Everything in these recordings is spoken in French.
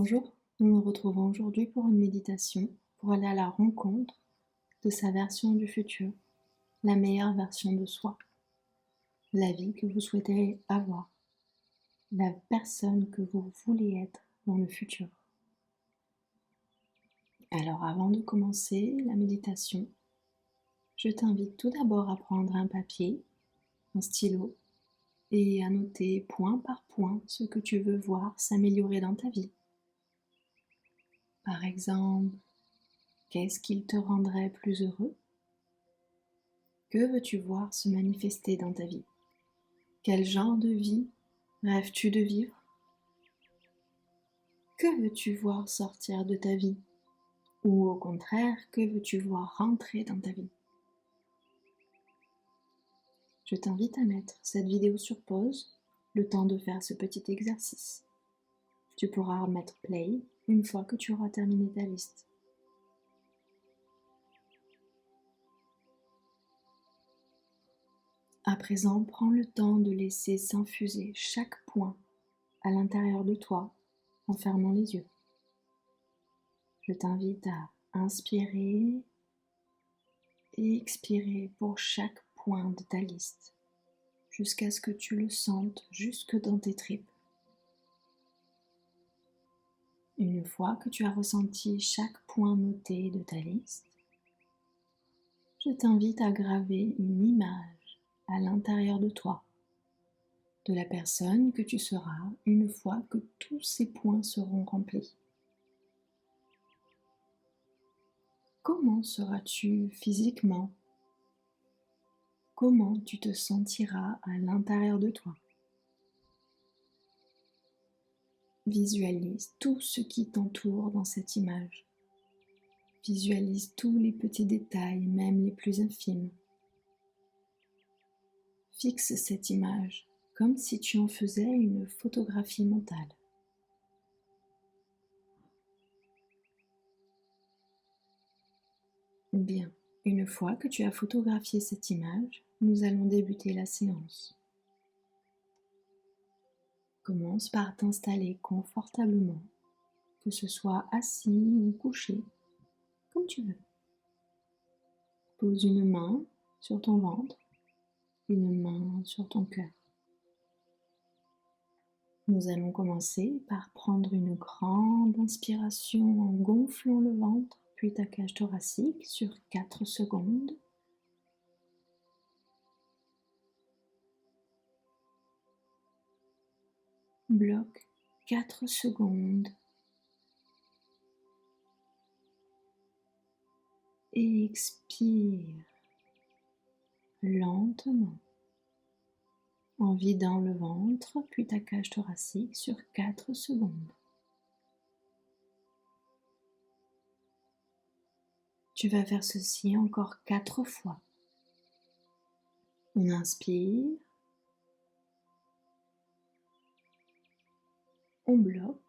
Bonjour, nous nous retrouvons aujourd'hui pour une méditation pour aller à la rencontre de sa version du futur, la meilleure version de soi, la vie que vous souhaitez avoir, la personne que vous voulez être dans le futur. Alors avant de commencer la méditation, je t'invite tout d'abord à prendre un papier, un stylo et à noter point par point ce que tu veux voir s'améliorer dans ta vie. Par exemple, qu'est-ce qui te rendrait plus heureux? Que veux-tu voir se manifester dans ta vie? Quel genre de vie rêves-tu de vivre? Que veux-tu voir sortir de ta vie? Ou au contraire, que veux-tu voir rentrer dans ta vie? Je t'invite à mettre cette vidéo sur pause, le temps de faire ce petit exercice. Tu pourras mettre play une fois que tu auras terminé ta liste. À présent, prends le temps de laisser s'infuser chaque point à l'intérieur de toi en fermant les yeux. Je t'invite à inspirer et expirer pour chaque point de ta liste, jusqu'à ce que tu le sentes jusque dans tes tripes. Une fois que tu as ressenti chaque point noté de ta liste, je t'invite à graver une image à l'intérieur de toi, de la personne que tu seras une fois que tous ces points seront remplis. Comment seras-tu physiquement? Comment tu te sentiras à l'intérieur de toi? Visualise tout ce qui t'entoure dans cette image. Visualise tous les petits détails, même les plus infimes. Fixe cette image comme si tu en faisais une photographie mentale. Bien, une fois que tu as photographié cette image, nous allons débuter la séance. Commence par t'installer confortablement, que ce soit assis ou couché, comme tu veux. Pose une main sur ton ventre, une main sur ton cœur. Nous allons commencer par prendre une grande inspiration en gonflant le ventre, puis ta cage thoracique sur 4 secondes. Bloque 4 secondes. Et expire lentement en vidant le ventre, puis ta cage thoracique sur 4 secondes. Tu vas faire ceci encore 4 fois. On inspire, on bloque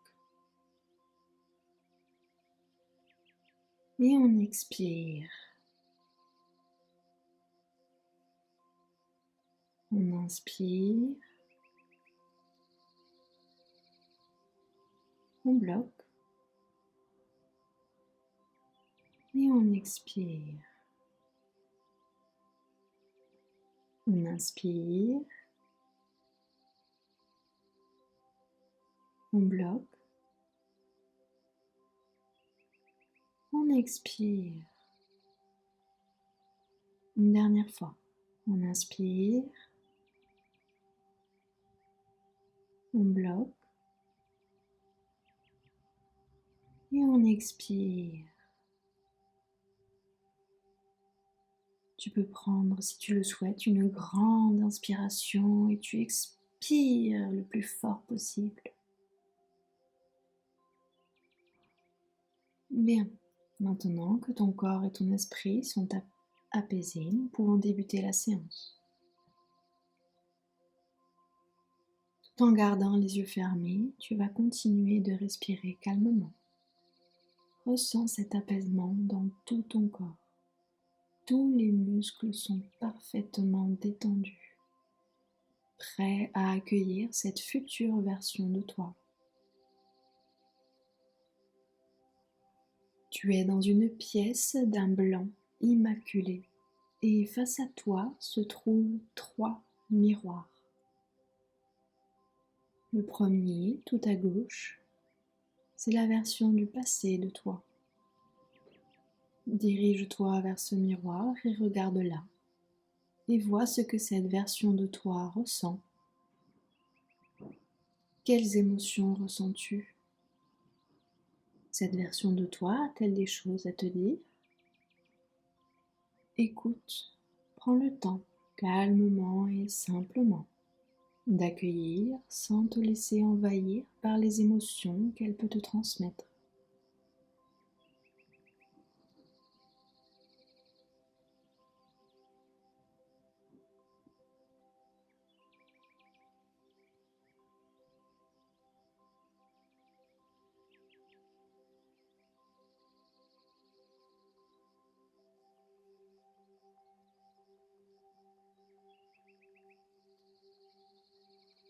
et on expire. On inspire, on bloque et on expire. On inspire, on bloque, on expire. Une dernière fois, on inspire, on bloque et on expire. Tu peux prendre, si tu le souhaites, une grande inspiration et tu expires le plus fort possible. Bien, maintenant que ton corps et ton esprit sont apaisés, nous pouvons débuter la séance. Tout en gardant les yeux fermés, tu vas continuer de respirer calmement. Ressens cet apaisement dans tout ton corps. Tous les muscles sont parfaitement détendus, prêts à accueillir cette future version de toi. Tu es dans une pièce d'un blanc immaculé et face à toi se trouvent 3 miroirs. Le premier, tout à gauche, c'est la version du passé de toi. Dirige-toi vers ce miroir et regarde là et vois ce que cette version de toi ressent. Quelles émotions ressens-tu? Cette version de toi a-t-elle des choses à te dire? Écoute, prends le temps, calmement et simplement, d'accueillir sans te laisser envahir par les émotions qu'elle peut te transmettre.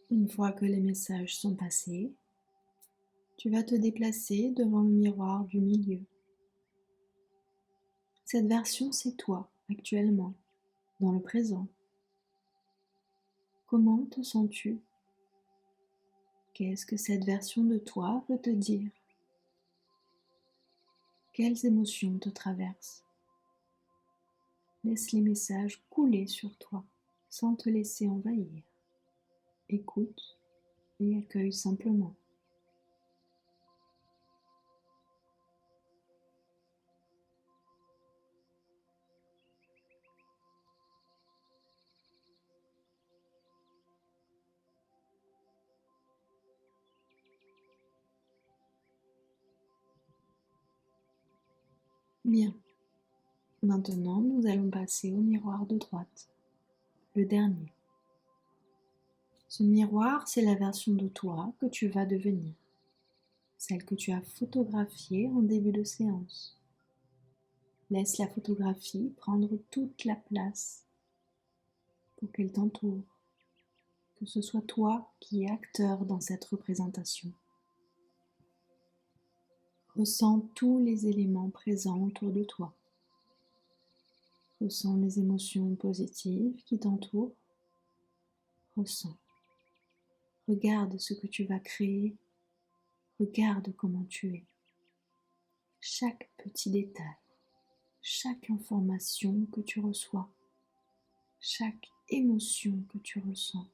Une fois que les messages sont passés, tu vas te déplacer devant le miroir du milieu. Cette version, c'est toi, actuellement, dans le présent. Comment te sens-tu? Qu'est-ce que cette version de toi veut te dire? Quelles émotions te traversent? Laisse les messages couler sur toi, sans te laisser envahir. Écoute et accueille simplement. Bien. Maintenant, nous allons passer au miroir de droite, le dernier. Ce miroir, c'est la version de toi que tu vas devenir, celle que tu as photographiée en début de séance. Laisse la photographie prendre toute la place pour qu'elle t'entoure, que ce soit toi qui es acteur dans cette représentation. Ressens tous les éléments présents autour de toi. Ressens les émotions positives qui t'entourent. Ressens. Regarde ce que tu vas créer. Regarde comment tu es. Chaque petit détail, chaque information que tu reçois, chaque émotion que tu ressens.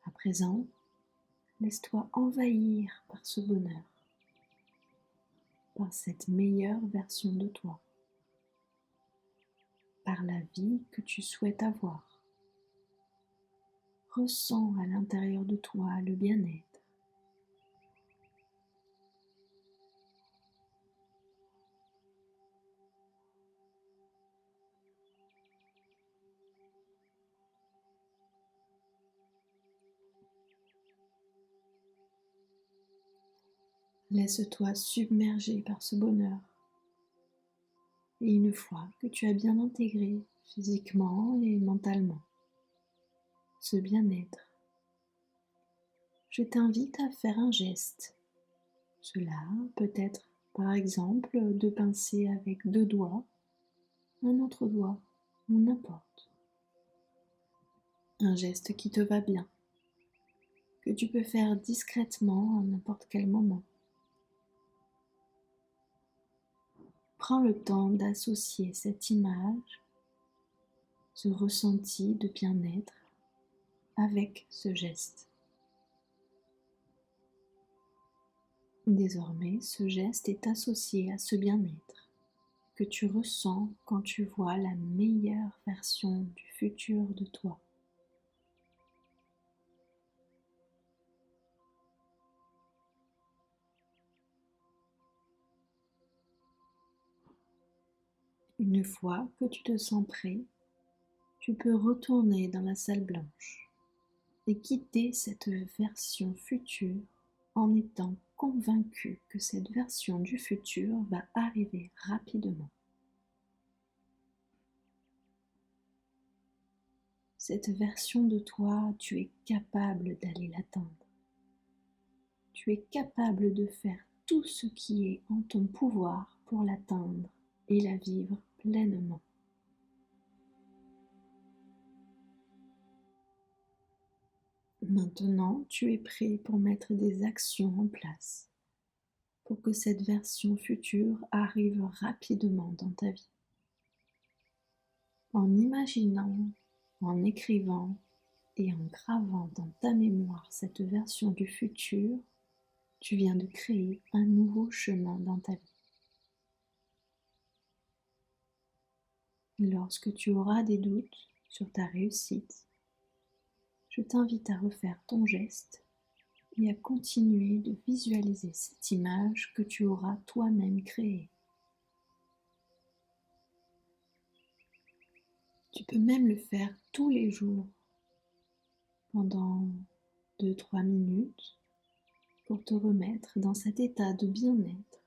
À présent, laisse-toi envahir par ce bonheur, par cette meilleure version de toi, par la vie que tu souhaites avoir. Ressens à l'intérieur de toi le bien-être. Laisse-toi submerger par ce bonheur. Et une fois que tu as bien intégré physiquement et mentalement ce bien-être, je t'invite à faire un geste. Cela peut être par exemple de pincer avec 2 doigts, un autre doigt ou n'importe. Un geste qui te va bien, que tu peux faire discrètement à n'importe quel moment. Prends le temps d'associer cette image, ce ressenti de bien-être avec ce geste. Désormais, ce geste est associé à ce bien-être que tu ressens quand tu vois la meilleure version du futur de toi. Une fois que tu te sens prêt, tu peux retourner dans la salle blanche et quitter cette version future en étant convaincu que cette version du futur va arriver rapidement. Cette version de toi, tu es capable d'aller l'atteindre. Tu es capable de faire tout ce qui est en ton pouvoir pour l'atteindre et la vivre pleinement. Maintenant, tu es prêt pour mettre des actions en place pour que cette version future arrive rapidement dans ta vie. En imaginant, en écrivant et en gravant dans ta mémoire cette version du futur, tu viens de créer un nouveau chemin dans ta vie. Lorsque tu auras des doutes sur ta réussite, je t'invite à refaire ton geste et à continuer de visualiser cette image que tu auras toi-même créée. Tu peux même le faire tous les jours pendant 2-3 minutes pour te remettre dans cet état de bien-être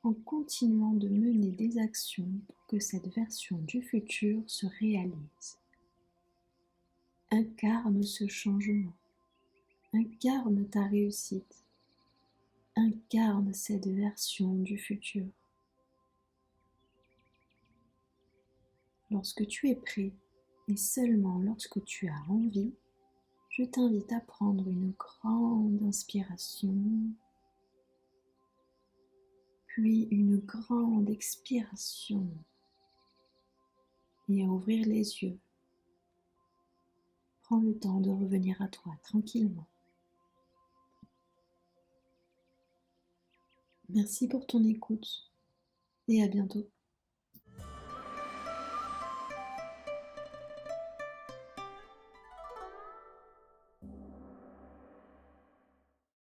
en continuant de mener des actions pour que cette version du futur se réalise. Incarne ce changement, incarne ta réussite, incarne cette version du futur. Lorsque tu es prêt et seulement lorsque tu as envie, je t'invite à prendre une grande inspiration, puis une grande expiration et à ouvrir les yeux. Prends le temps de revenir à toi tranquillement. Merci pour ton écoute et à bientôt.